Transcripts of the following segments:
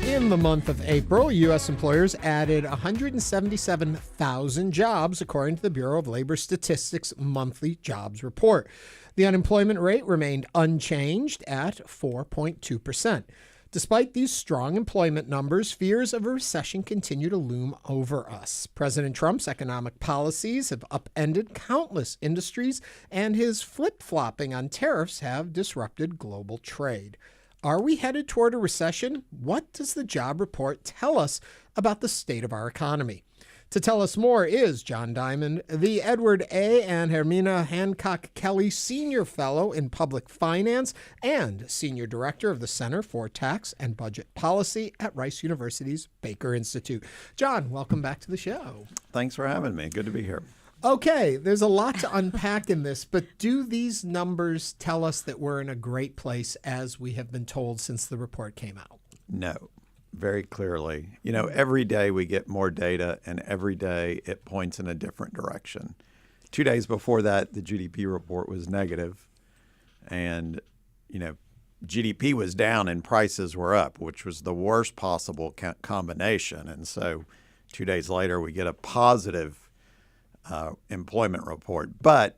In the month of April, U.S. employers added 177,000 jobs, according to the Bureau of Labor Statistics monthly jobs report. The unemployment rate remained unchanged at 4.2%. Despite these strong employment numbers, fears of a recession continue to loom over us. President Trump's economic policies have upended countless industries, and his flip-flopping on tariffs have disrupted global trade. Are we headed toward a recession? What does the job report tell us about the state of our economy? To tell us more is John Diamond, the Edward A. and Hermina Hancock Kelly Senior Fellow in Public Finance and Senior Director of the Center for Tax and Budget Policy at Rice University's Baker Institute. John, welcome back to the show. Thanks for having me. Good to be here. Okay, there's a lot to unpack in this, but do these numbers tell us that we're in a great place as we have been told since the report came out? No, very clearly. You know, every day we get more data, and every day it points in a different direction. 2 days before that, the GDP report was negative, and, you know, GDP was down and prices were up, which was the worst possible combination. And so 2 days later, we get a positive employment report. But,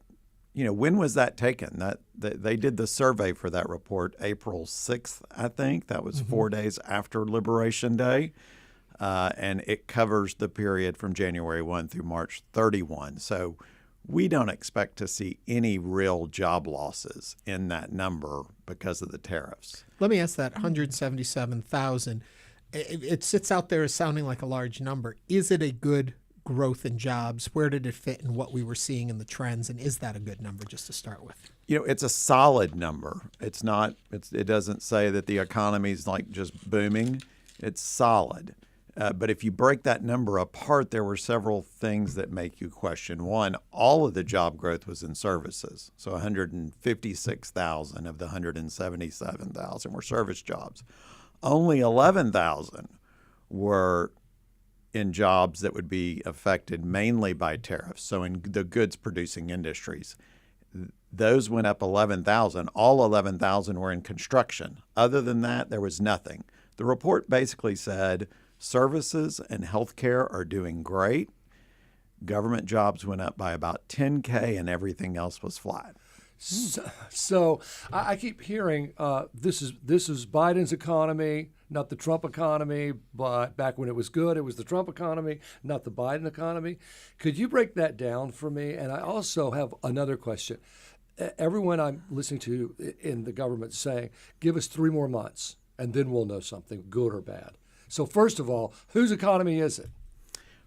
you know, when was that taken? They did the survey for that report April 6th, I think. That was 4 days after Liberation Day. And it covers the period from January 1 through March 31. So we don't expect to see any real job losses in that number because of the tariffs. Let me ask that 177,000. It sits out there as sounding like a large number. Is it a good growth in jobs? Where did it fit in what we were seeing in the trends? And is that a good number just to start with? You know, it's a solid number. It's not, it doesn't say that the economy's like just booming. It's solid. But if you break that number apart, there were several things that make you question. One, all of the job growth was in services. So 156,000 of the 177,000 were service jobs. Only 11,000 were in jobs that would be affected mainly by tariffs, so in the goods-producing industries. Those went up 11,000. All 11,000 were in construction. Other than that, there was nothing. The report basically said services and healthcare are doing great. Government jobs went up by about 10K, and everything else was flat. So I keep hearing this is Biden's economy, not the Trump economy, but back when it was good, it was the Trump economy, not the Biden economy. Could you break that down for me? And I also have another question. Everyone I'm listening to in the government saying, give us 3 more months and then we'll know something, good or bad. So first of all, whose economy is it?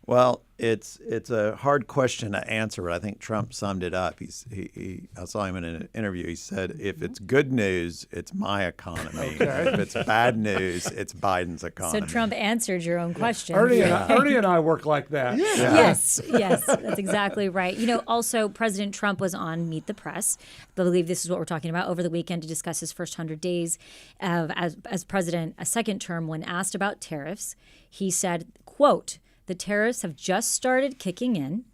Well, it's a hard question to answer, but I think Trump summed it up. I saw him in an interview. He said, if it's good news, it's my economy. Okay. If it's bad news, it's Biden's economy. So Trump answered your own question. Ernie and I work like that. Yeah. Yes, that's exactly right. You know, also President Trump was on Meet the Press. I believe this is what we're talking about over the weekend to discuss his first 100 days as president, a second term. When asked about tariffs, he said, quote, "The tariffs have just started kicking in,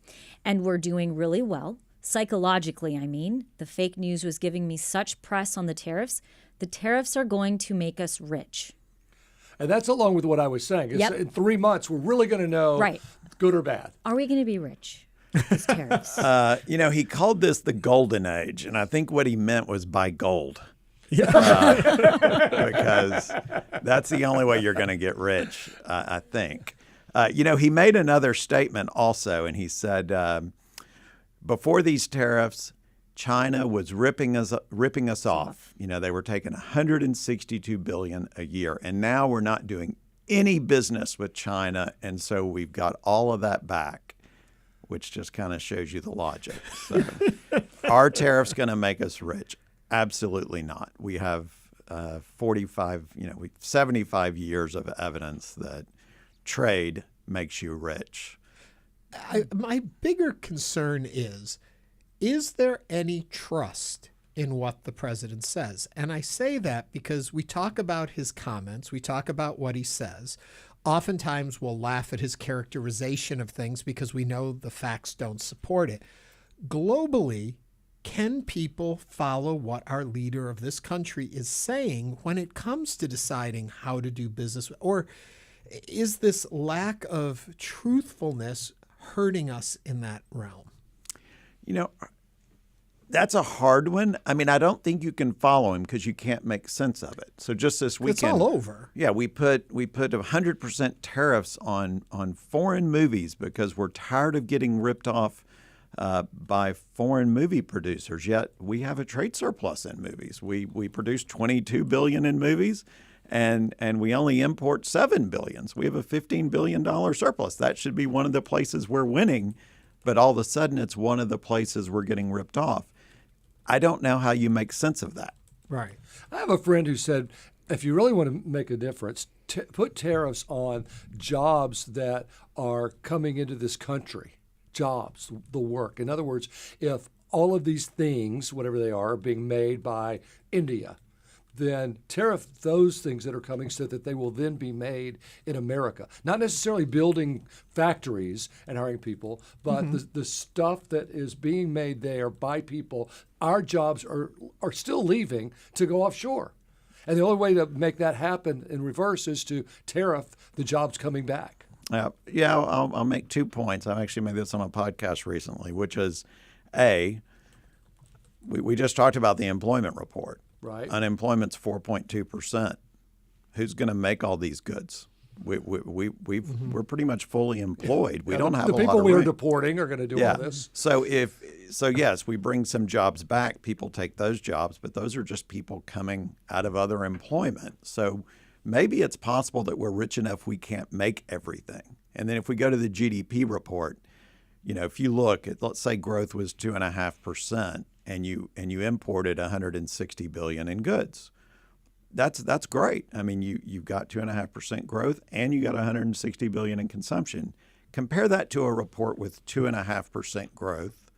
and we're doing really well. Psychologically, I mean. The fake news was giving me such press on the tariffs. The tariffs are going to make us rich." And that's along with what I was saying. It's, Yep. In 3 months, we're really going to know good or bad. Are we going to be rich with these tariffs? You know, he called this the golden age, and I think what he meant was buy gold. Because that's the only way you're going to get rich, I think. You know, he made another statement also, and he said, before these tariffs, China was ripping us off. You know, they were taking $162 billion a year, and now we're not doing any business with China, and so we've got all of that back, which just kind of shows you the logic. So, are tariffs going to make us rich? Absolutely not. We have 75 years of evidence that trade makes you rich. My bigger concern is there any trust in what the president says? And I say that because we talk about his comments, we talk about what he says. Oftentimes we'll laugh at his characterization of things because we know the facts don't support it. Globally, can people follow what our leader of this country is saying when it comes to deciding how to do business? Or is this lack of truthfulness hurting us in that realm? You know, that's a hard one. I mean, I don't think you can follow him because you can't make sense of it. So just this weekend, It's all over. Yeah, we put 100% tariffs on foreign movies because we're tired of getting ripped off by foreign movie producers. Yet we have a trade surplus in movies. We produce $22 billion in movies, and we only import $7 billion. So we have a $15 billion surplus. That should be one of the places we're winning, but all of a sudden it's one of the places we're getting ripped off. I don't know how you make sense of that. Right. I have a friend who said, if you really want to make a difference, put tariffs on jobs that are coming into this country, jobs, the work. In other words, if all of these things, whatever they are being made by India, then tariff those things that are coming so that they will then be made in America. Not necessarily building factories and hiring people, but the stuff that is being made there by people, our jobs are still leaving to go offshore. And the only way to make that happen in reverse is to tariff the jobs coming back. I'll make 2 points. I actually made this on a podcast recently, which is, we just talked about the employment report. Right. Unemployment's 4.2%. Who's going to make all these goods? We're pretty much fully employed. We don't have the a lot people of we are range. deporting are going to do all this. So yes, we bring some jobs back. People take those jobs, but those are just people coming out of other employment. So maybe it's possible that we're rich enough we can't make everything. And then if we go to the GDP report, if you look at, let's say growth was 2.5%. And you imported $160 billion in goods. That's great. I mean, you've got 2.5% growth, and you got $160 billion in consumption. Compare that to a report with 2.5% growth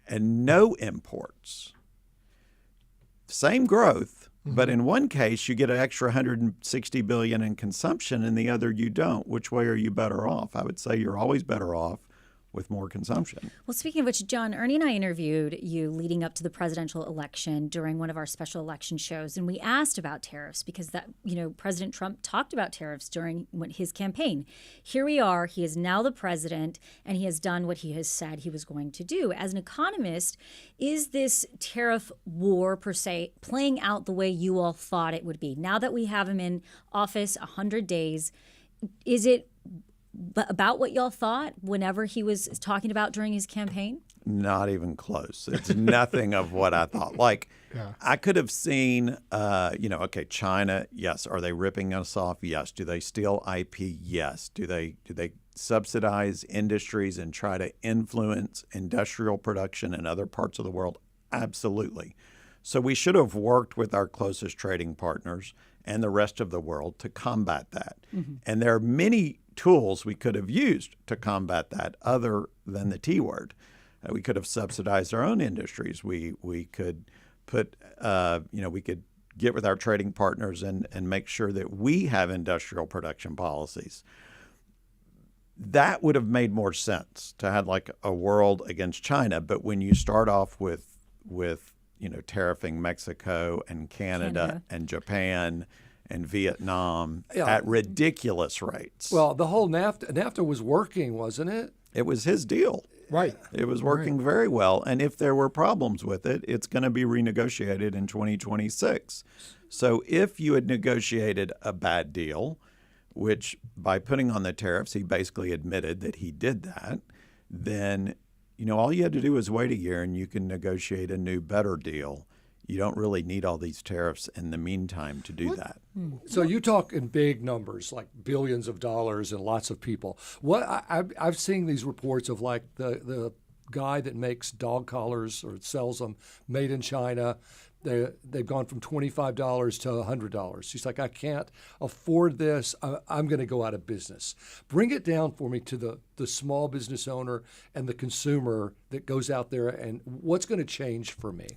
and no imports. Same growth, but in one case you get an extra $160 billion in consumption, and the other you don't. Which way are you better off? I would say you're always better off with more consumption. Well, speaking of which, John, Ernie and I interviewed you leading up to the presidential election during one of our special election shows, and we asked about tariffs because President Trump talked about tariffs during his campaign. Here we are. He is now the president, and he has done what he has said he was going to do. As an economist, is this tariff war per se playing out the way you all thought it would be? Now that we have him in office 100 days, is it about what y'all thought whenever he was talking about during his campaign? Not even close. It's nothing of what I thought. I could have seen, China, yes. Are they ripping us off? Yes. Do they steal IP? Yes. Do they subsidize industries and try to influence industrial production in other parts of the world? Absolutely. So we should have worked with our closest trading partners and the rest of the world to combat that. And there are many tools we could have used to combat that other than the T word. We could have subsidized our own industries. We could put, we could get with our trading partners and make sure that we have industrial production policies. That would have made more sense to have like a world against China. But when you start off with tariffing Mexico and Canada and Japan and Vietnam at ridiculous rates. Well, the whole NAFTA was working, wasn't it? It was his deal. Right. It was working very well. And if there were problems with it, it's going to be renegotiated in 2026. So if you had negotiated a bad deal, which by putting on the tariffs, he basically admitted that he did that, then all you had to do was wait a year and you can negotiate a new, better deal. You don't really need all these tariffs in the meantime to do that. So you talk in big numbers, like billions of dollars and lots of people. I've seen these reports of like the guy that makes dog collars or sells them made in China. They've gone from $25 to $100. He's like, I can't afford this. I'm going to go out of business. Bring it down for me to the small business owner and the consumer that goes out there, and what's going to change for me?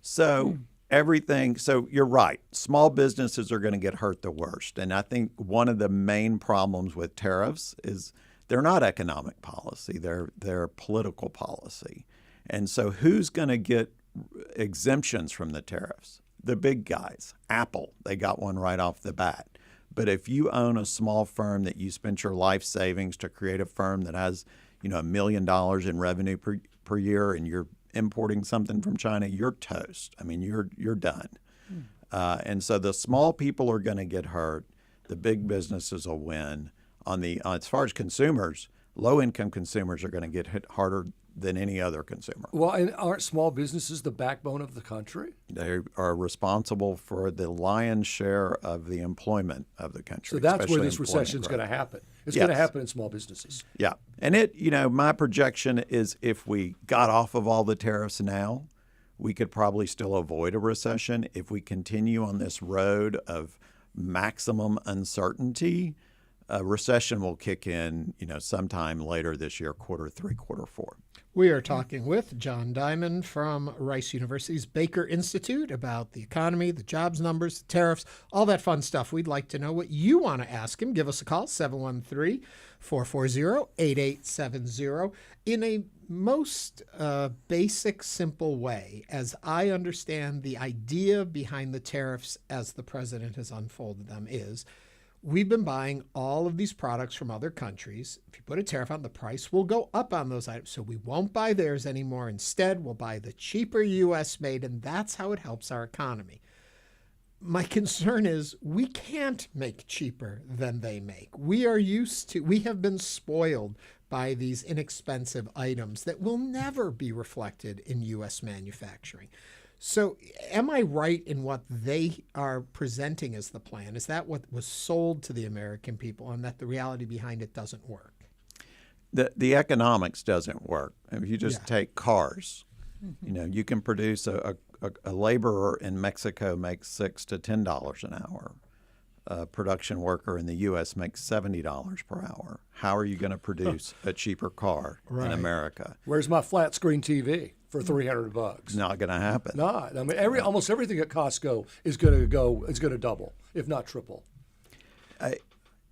So you're right. Small businesses are going to get hurt the worst. And I think one of the main problems with tariffs is they're not economic policy. They're political policy. And so who's going to get exemptions from the tariffs. The big guys, Apple, they got one right off the bat. But if you own a small firm that you spent your life savings to create a firm that has, $1 million in revenue per year, and you're importing something from China, you're toast. I mean, you're done. And so the small people are going to get hurt. The big businesses will win. As far as consumers, low-income consumers are going to get hit harder than any other consumer. Well, and aren't small businesses the backbone of the country? They are responsible for the lion's share of the employment of the country. So that's where especially this recession is employment going to growth. happen. It's Yes. going to happen in small businesses. Yeah. And my projection is if we got off of all the tariffs now, we could probably still avoid a recession. If we continue on this road of maximum uncertainty, a recession will kick in, sometime later this year, quarter 3, quarter 4. We are talking with John Diamond from Rice University's Baker Institute about the economy, the jobs numbers, the tariffs, all that fun stuff. We'd like to know what you want to ask him. Give us a call, 713-440-8870. In a most basic, simple way, as I understand the idea behind the tariffs as the president has unfolded them is, we've been buying all of these products from other countries. If you put a tariff on, the price will go up on those items. So we won't buy theirs anymore. Instead, we'll buy the cheaper U.S. made, and that's how it helps our economy. My concern is we can't make cheaper than they make. We have been spoiled by these inexpensive items that will never be reflected in U.S. manufacturing. So am I right in what they are presenting as the plan? Is that what was sold to the American people, and that the reality behind it doesn't work? The economics doesn't work. If you just take cars, you can produce a laborer in Mexico makes $6 to $10 an hour. A production worker in the U.S. makes $70 per hour. How are you going to produce a cheaper car in America? Where's my flat screen TV for $300? It's not going to happen. Not. I mean, almost everything at Costco is going to double, if not triple.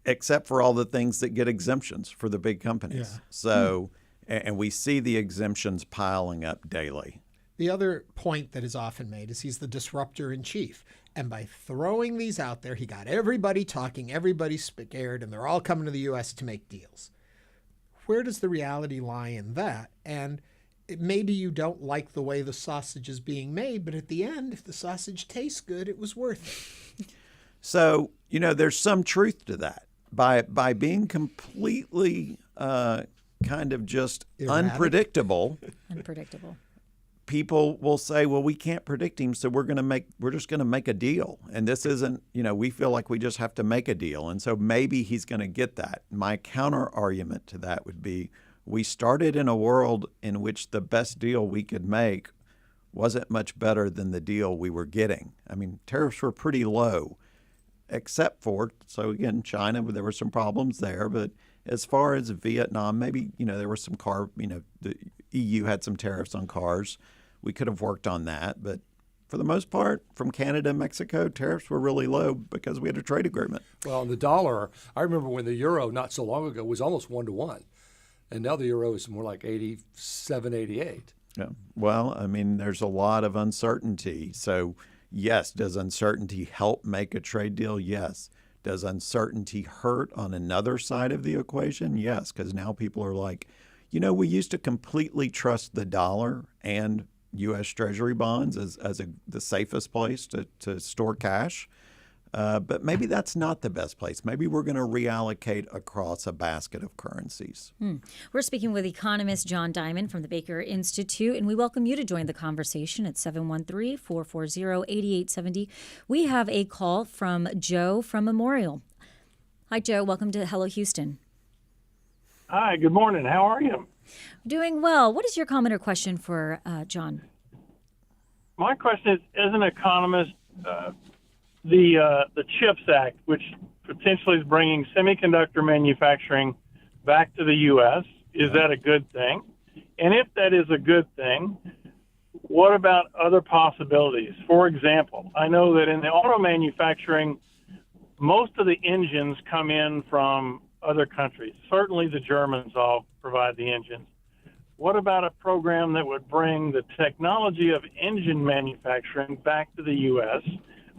Except for all the things that get exemptions for the big companies. Yeah. So, and we see the exemptions piling up daily. The other point that is often made is he's the disruptor in chief. And by throwing these out there, he got everybody talking, everybody's scared, and they're all coming to the U.S. to make deals. Where does the reality lie in that? And maybe you don't like the way the sausage is being made, but at the end, if the sausage tastes good, it was worth it. So, there's some truth to that. By being completely kind of just Erratic. unpredictable, people will say, well, we can't predict him, so we're just going to make a deal. And this isn't, we feel like we just have to make a deal. And so maybe he's going to get that. My counter argument to that would be, we started in a world in which the best deal we could make wasn't much better than the deal we were getting. I mean, tariffs were pretty low, except for, so again, China, there were some problems there. But as far as Vietnam, maybe, there were some the EU had some tariffs on cars. We could have worked on that. But for the most part, from Canada and Mexico, tariffs were really low because we had a trade agreement. Well, and the dollar, I remember when the euro not so long ago was almost 1-to-1. And now the euro is more like 87, 88. Yeah. Well, I mean, there's a lot of uncertainty. So, yes, does uncertainty help make a trade deal? Yes. Does uncertainty hurt on another side of the equation? Yes, because now people are like, we used to completely trust the dollar and U.S. Treasury bonds as the safest place to store cash. But maybe that's not the best place. Maybe we're going to reallocate across a basket of currencies. We're speaking with economist John Diamond from the Baker Institute, and we welcome you to join the conversation at 713-440-8870. We have a call from Joe from Memorial. Hi, Joe. Welcome to Hello Houston. Hi, good morning. How are you? Doing well. What is your comment or question for John? My question is, as an economist, the CHIPS Act, which potentially is bringing semiconductor manufacturing back to the U.S., is that a good thing? And if that is a good thing, what about other possibilities? For example, I know that in the auto manufacturing, most of the engines come in from other countries. Certainly the Germans all provide the engines. what about a program that would bring the technology of engine manufacturing back to the U.S.,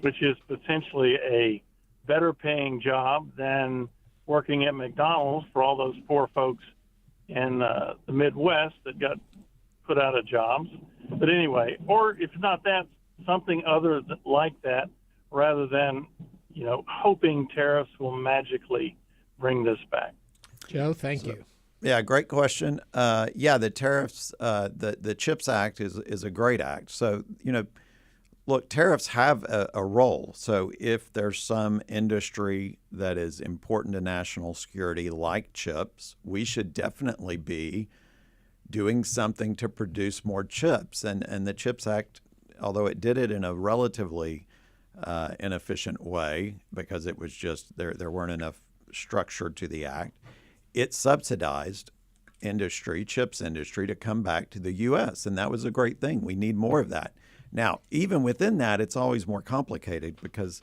which is potentially a better paying job than working at McDonald's for all those poor folks in the Midwest that got put out of jobs. But anyway, or if not that, something other like that, rather than, hoping tariffs will magically bring this back. Joe, thank you. Yeah, great question. The tariffs, the CHIPS Act is a great act. So, look, tariffs have a role. So if there's some industry that is important to national security, like chips, we should definitely be doing something to produce more chips. And the CHIPS Act, although it did it in a relatively inefficient way because it was just there weren't enough structure to the act, it subsidized chips industry, to come back to the U.S. And that was a great thing. We need more of that. Now, even within that, it's always more complicated because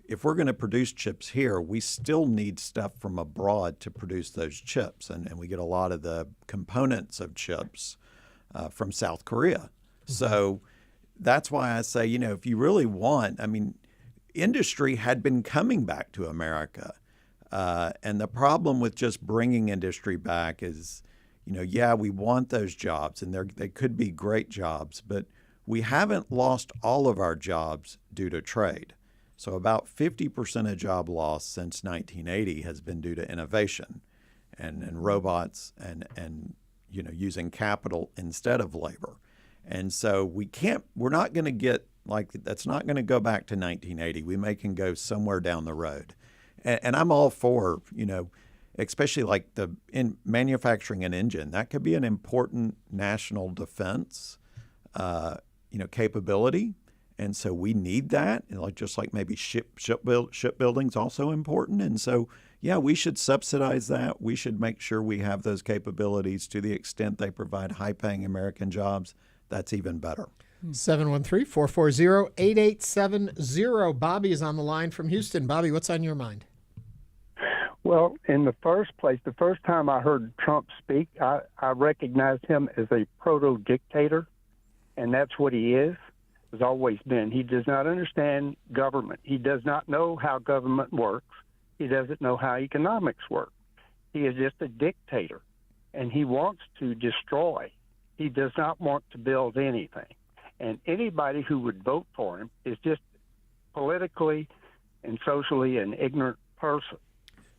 if we're going to produce chips here, we still need stuff from abroad to produce those chips. And we get a lot of the components of chips from South Korea. So that's why I say, if you really want, industry had been coming back to America. And the problem with just bringing industry back is, we want those jobs and they could be great jobs, but we haven't lost all of our jobs due to trade. So about 50% of job loss since 1980 has been due to innovation and robots and using capital instead of labor. And so we're not going to get that's not going to go back to 1980. We can go somewhere down the road. And I'm all for, especially in manufacturing an engine, that could be an important national defense, capability. And so we need that. And just like maybe shipbuilding's also important. And so, we should subsidize that. We should make sure we have those capabilities to the extent they provide high-paying American jobs. That's even better. 713-440-8870. Bobby is on the line from Houston. Bobby, what's on your mind? Well, in the first place, the first time I heard Trump speak, I recognized him as a proto-dictator, and that's what he is, has always been. He does not understand government. He does not know how government works. He doesn't know how economics work. He is just a dictator, and he wants to destroy. He does not want to build anything. And anybody who would vote for him is just politically and socially an ignorant person.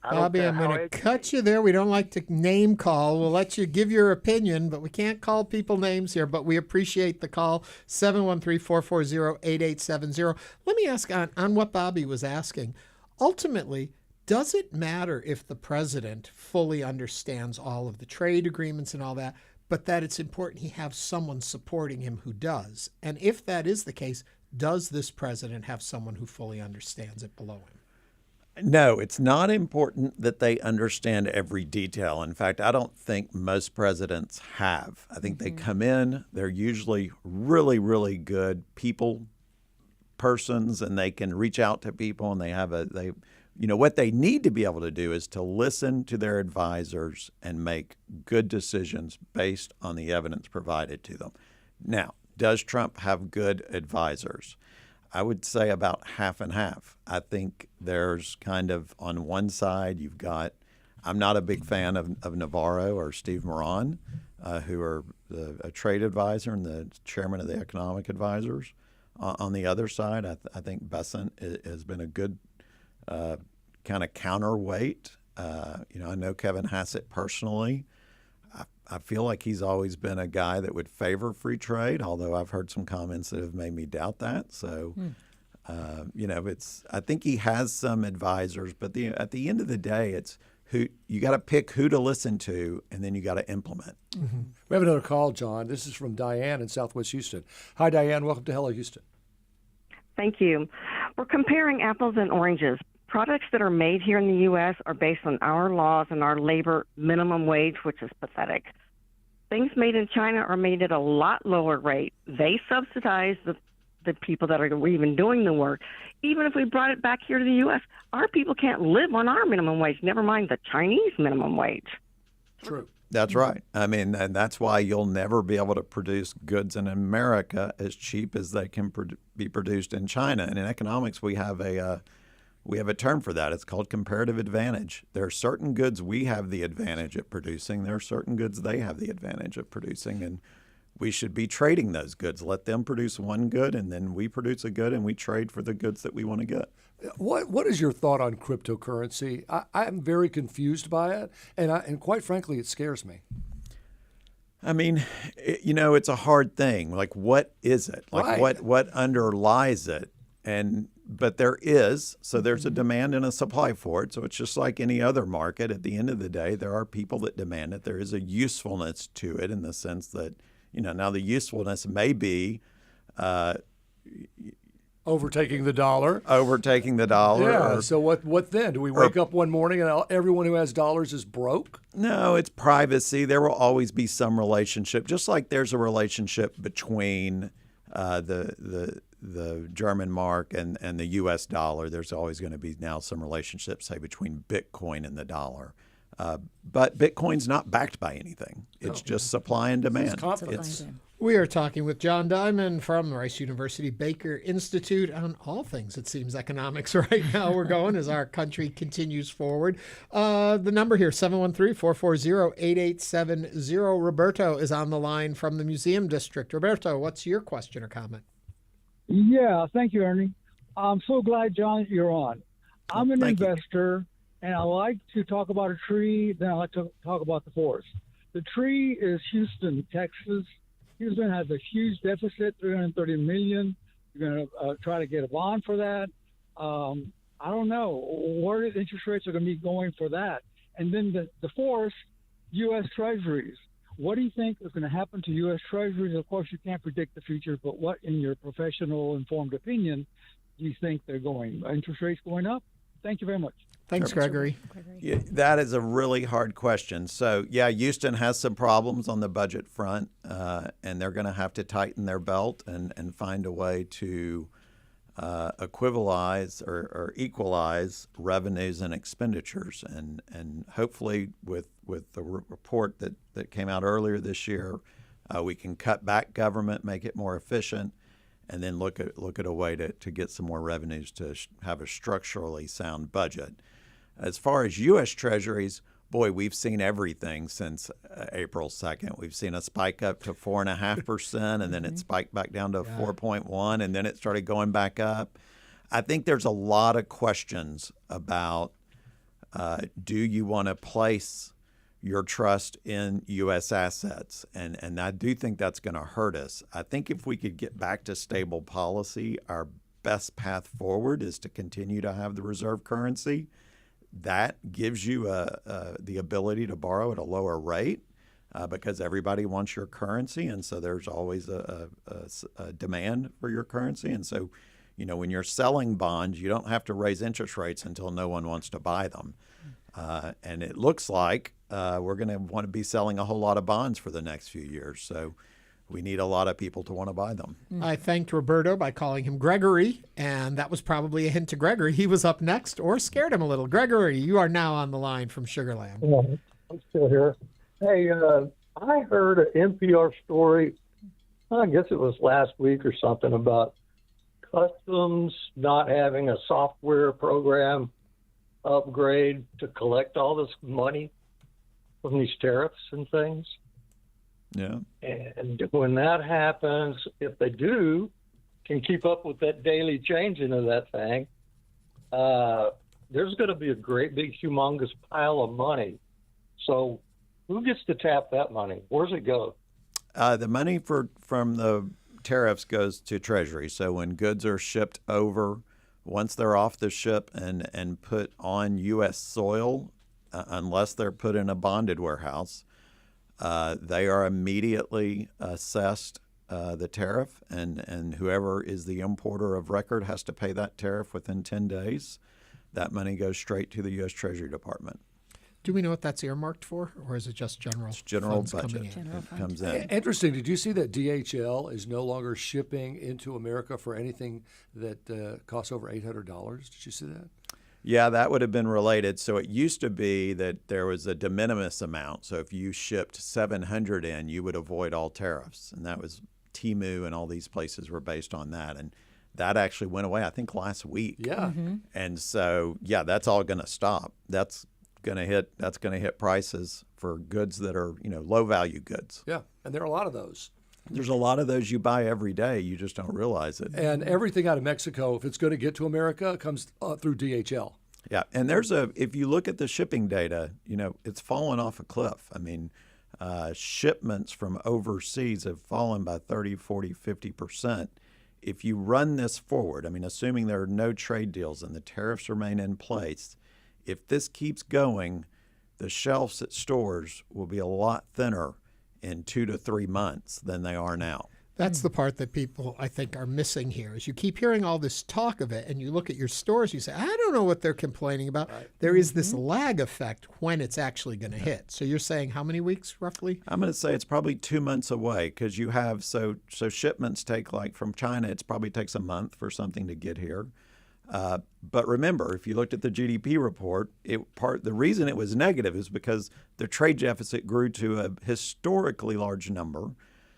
Bobby, I'm going to cut you there. We don't like to name call. We'll let you give your opinion, but we can't call people names here. But we appreciate the call, 713-440-8870. Let me ask on what Bobby was asking. Ultimately, does it matter if the president fully understands all of the trade agreements and all that, but that it's important he have someone supporting him who does? And if that is the case, does this president have someone who fully understands it below him? No, it's not important that they understand every detail. In fact, I don't think most presidents have. I think they come in, they're usually really, really good persons, and they can reach out to people, and what they need to be able to do is to listen to their advisors and make good decisions based on the evidence provided to them. Now, does Trump have good advisors? I would say about half and half. I think there's kind of on one side you've got, I'm not a big fan of Navarro or Steve Moran, who are a trade advisor and the chairman of the economic advisors. On the other side, I think Bessent has been a good kind of counterweight. I know Kevin Hassett personally. I feel like he's always been a guy that would favor free trade, although I've heard some comments that have made me doubt that. So, I think he has some advisors, but at the end of the day, it's you got to pick who to listen to, and then you got to implement. Mm-hmm. We have another call, John. This is from Diane in Southwest Houston. Hi, Diane. Welcome to Hello, Houston. Thank you. We're comparing apples and oranges. Products that are made here in the U.S. are based on our laws and our labor minimum wage, which is pathetic. Things made in China are made at a lot lower rate. They subsidize the people that are even doing the work. Even if we brought it back here to the U.S., our people can't live on our minimum wage, never mind the Chinese minimum wage. True. That's right. I mean, and that's why you'll never be able to produce goods in America as cheap as they can be produced in China. And in economics, we have a term for that. It's called comparative advantage. There are certain goods we have the advantage at producing. There are certain goods they have the advantage of producing, and we should be trading those goods. Let them produce one good, and then we produce a good, and we trade for the goods that we want to get. What is your thought on cryptocurrency? I'm very confused by it, and quite frankly, it scares me. I mean, it's a hard thing. Like, what is it? Like, Right. what underlies it? But there is, so there's a demand and a supply for it. So it's just like any other market. At the end of the day, there are people that demand it. There is a usefulness to it in the sense that, now the usefulness may be Overtaking the dollar. overtaking the dollar. Yeah. Or, So what then? Do we wake up one morning and everyone who has dollars is broke? no, it's privacy. There will always be some relationship, just like there's a relationship between the German mark and the U.S. dollar. There's always going to be now some relationship, say, between Bitcoin and the dollar. But Bitcoin's not backed by anything. It's just supply and demand. confidence. We are talking with John Diamond from Rice University Baker Institute on all things, it seems, economics right now. We're going as our country continues forward. The number here, 713-440-8870. Roberto is on the line from the Museum District. Roberto, what's your question or comment? Yeah, thank you, Ernie. I'm so glad, John, you're on. I'm an Thank you. investor, and I like to talk about a tree, then I like to talk about the forest. The tree is Houston, Texas. Houston has a huge deficit, $330 million. You're going to try to get a bond for that. I don't know where the interest rates are going to be going for that. And then the forest, U.S. Treasuries. What do you think is going to happen to U.S. Treasuries? Of course, you can't predict the future, but what, in your professional, informed opinion, do you think they're going? Interest rates going up? Thank you very much. Thanks, Gregory. Yeah, that is a really hard question. So, yeah, Houston has some problems on the budget front, and they're going to have to tighten their belt and find a way to equivalize or equalize revenues and expenditures. And hopefully with the report that came out earlier this year, we can cut back government, make it more efficient, and then look at a way to get some more revenues to have a structurally sound budget. As far as U.S. Treasuries, boy, we've seen everything since April 2nd. We've seen a spike up to 4.5%, and then it spiked back down to 4.1%, and then it started going back up. I think there's a lot of questions about do you want to place your trust in U.S. assets? And I do think that's going to hurt us. I think if we could get back to stable policy, our best path forward is to continue to have the reserve currency. That gives you the ability to borrow at a lower rate because everybody wants your currency, and so there's always a demand for your currency. And so, when you're selling bonds, you don't have to raise interest rates until no one wants to buy them. And it looks like we're going to want to be selling a whole lot of bonds for the next few years. So we need a lot of people to want to buy them. I thanked Roberto by calling him Gregory, and that was probably a hint to Gregory. He was up next or scared him a little. Gregory, you are now on the line from Sugarland. Yeah, I'm still here. Hey, I heard an NPR story, I guess it was last week or something, about Customs not having a software program upgrade to collect all this money from these tariffs and things. Yeah. And when that happens, if they can keep up with that daily changing of that thing, there's going to be a great big humongous pile of money. So who gets to tap that money? Where's it go? The money from the tariffs goes to Treasury. So when goods are shipped over, once they're off the ship and put on U.S. soil, unless they're put in a bonded warehouse, they are immediately assessed the tariff, and whoever is the importer of record has to pay that tariff within 10 days. That money goes straight to the U.S. Treasury Department. Do we know what that's earmarked for, or is it just general? It's general funds budget. coming in? General fund. Comes in. Interesting. Did you see that DHL is no longer shipping into America for anything that costs over $800? Did you see that? Yeah, that would have been related. So it used to be that there was a de minimis amount. So if you shipped 700 in, you would avoid all tariffs. And that was Temu and all these places were based on that. And that actually went away, I think, last week. Yeah. And so, yeah, that's all going to stop. That's going to hit prices for goods that are, low value goods. Yeah, and there are a lot of those. There's a lot of those you buy every day. You just don't realize it. And everything out of Mexico, if it's going to get to America, comes through DHL. Yeah, and if you look at the shipping data, it's fallen off a cliff. I mean, shipments from overseas have fallen by 30, 40, 50%. If you run this forward, I mean, assuming there are no trade deals and the tariffs remain in place, if this keeps going, the shelves at stores will be a lot thinner in 2 to 3 months than they are now. That's the part that people, I think, are missing here. Is you keep hearing all this talk of it, and you look at your stores, you say, I don't know what they're complaining about. Right. There is this lag effect when it's actually going to hit. So you're saying how many weeks, roughly? I'm going to say it's probably 2 months away because you have, so shipments take, like from China, it probably takes a month for something to get here. But remember, if you looked at the GDP report, the reason it was negative is because the trade deficit grew to a historically large number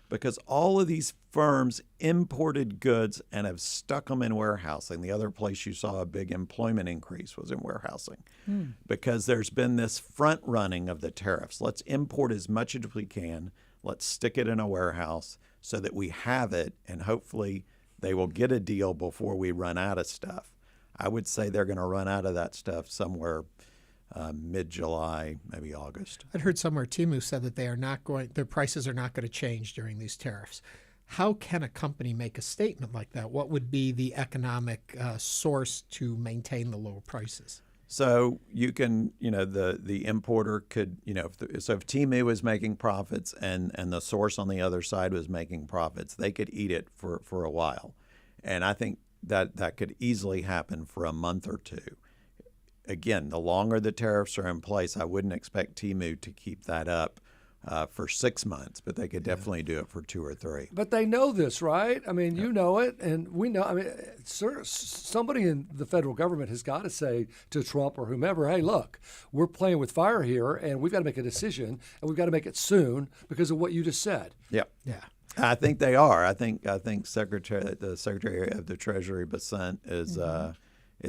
because all of these firms imported goods and have stuck them in warehousing. The other place you saw a big employment increase was in warehousing because there's been this front running of the tariffs. Let's import as much as we can. Let's stick it in a warehouse so that we have it, and hopefully they will get a deal before we run out of stuff. I would say they're going to run out of that stuff somewhere mid-July, maybe August. I'd heard somewhere Temu said that their prices are not going to change during these tariffs. How can a company make a statement like that? What would be the economic source to maintain the lower prices? So you can, the importer could, if Temu was making profits and the source on the other side was making profits, they could eat it for a while. And I think that could easily happen for a month or two. Again, the longer the tariffs are in place, I wouldn't expect Temu to keep that up for 6 months, but they could definitely do it for 2 or 3. But they know this, right? I mean, you know it, and we know. I mean, somebody in the federal government has got to say to Trump or whomever, hey, look, we're playing with fire here, and we've got to make a decision, and we've got to make it soon because of what you just said. Yeah. Yeah. I think they are. I think the Secretary of the Treasury, Bessent, is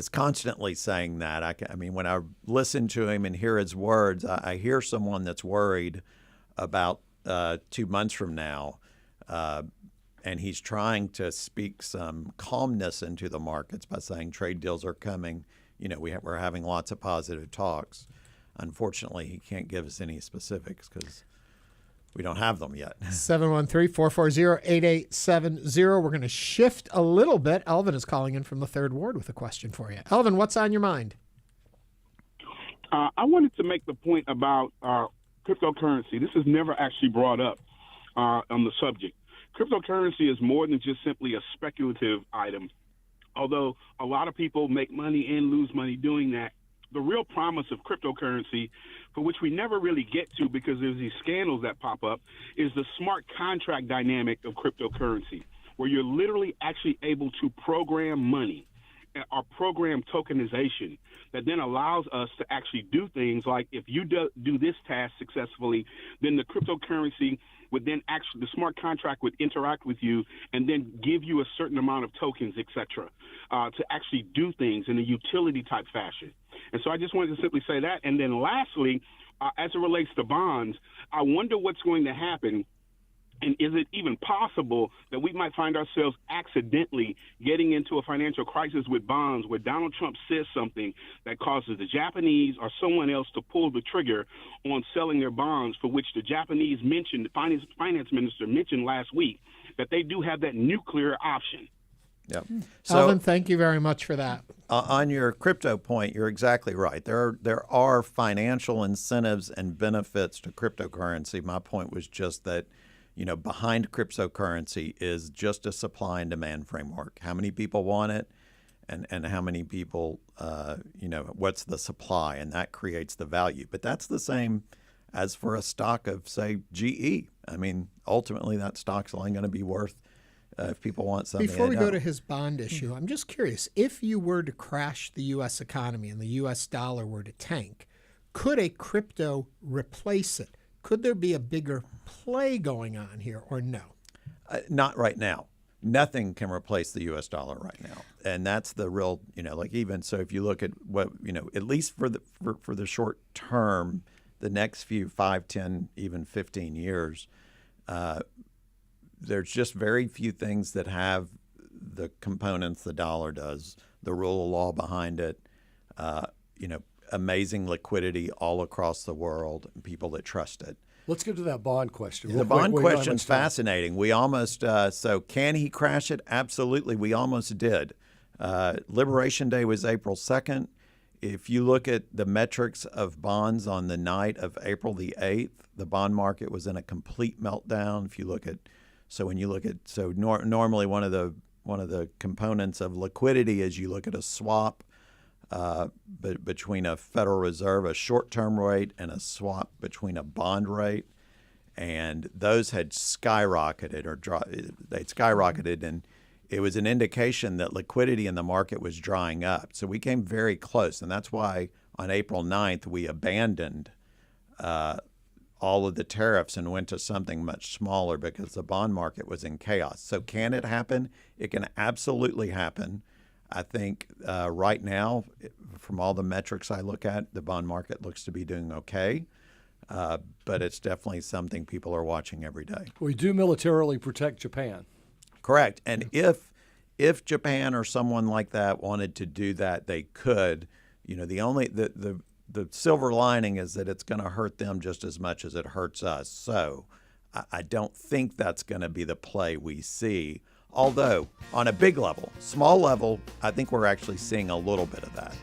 constantly saying that. I mean, when I listen to him and hear his words, I hear someone that's worried about 2 months from now, and he's trying to speak some calmness into the markets by saying trade deals are coming. We're having lots of positive talks. Unfortunately, he can't give us any specifics because we don't have them yet. 713-440-8870. We're going to shift a little bit. Elvin is calling in from the 3rd Ward with a question for you. Elvin, what's on your mind? I wanted to make the point about cryptocurrency. This is never actually brought up on the subject. Cryptocurrency is more than just simply a speculative item. Although a lot of people make money and lose money doing that, the real promise of cryptocurrency, for which we never really get to because there's these scandals that pop up, is the smart contract dynamic of cryptocurrency, where you're literally actually able to program money or program tokenization that then allows us to actually do things like if you do this task successfully, then the cryptocurrency would then actually, the smart contract would interact with you and then give you a certain amount of tokens, et cetera, to actually do things in a utility type fashion. And so I just wanted to simply say that. And then lastly, as it relates to bonds, I wonder what's going to happen. And is it even possible that we might find ourselves accidentally getting into a financial crisis with bonds where Donald Trump says something that causes the Japanese or someone else to pull the trigger on selling their bonds, for which the Japanese mentioned, the finance minister mentioned last week, that they do have that nuclear option? Yep. Elvin, thank you very much for that. On your crypto point, you're exactly right. There are financial incentives and benefits to cryptocurrency. My point was just that, behind cryptocurrency is just a supply and demand framework. How many people want it and how many people, what's the supply, and that creates the value. But that's the same as for a stock of, say, GE. I mean, ultimately that stock's only going to be worth if people want something. Before we they go don't. to his bond issue, I'm just curious, if you were to crash the U.S. economy and the U.S. dollar were to tank, could a crypto replace it? Could there be a bigger play going on here or no? Not right now. Nothing can replace the U.S. dollar right now, and that's the real, like even so. If you look at what at least for the short term, the next few 5, 10, even 15 years, there's just very few things that have the components the dollar does. The rule of law behind it, amazing liquidity all across the world, and people that trust it. Let's get to that bond question. The bond question's fascinating. We almost, so can he crash it? Absolutely. We almost did. Liberation Day was April 2nd. If you look at the metrics of bonds on the night of April the 8th, the bond market was in a complete meltdown. If you look at, normally one of the components of liquidity is you look at a swap between a Federal Reserve, a short-term rate, and a swap between a bond rate, and those had skyrocketed they'd skyrocketed, and it was an indication that liquidity in the market was drying up. So we came very close, and that's why on April 9th we abandoned all of the tariffs and went to something much smaller because the bond market was in chaos. So can it happen? It can absolutely happen. I think right now, from all the metrics I look at, the bond market looks to be doing okay, but it's definitely something people are watching every day. We do militarily protect Japan. Correct. And if Japan or someone like that wanted to do that, they could. The silver lining is that it's going to hurt them just as much as it hurts us. So I don't think that's going to be the play we see. Although on a big level, small level, I think we're actually seeing a little bit of that.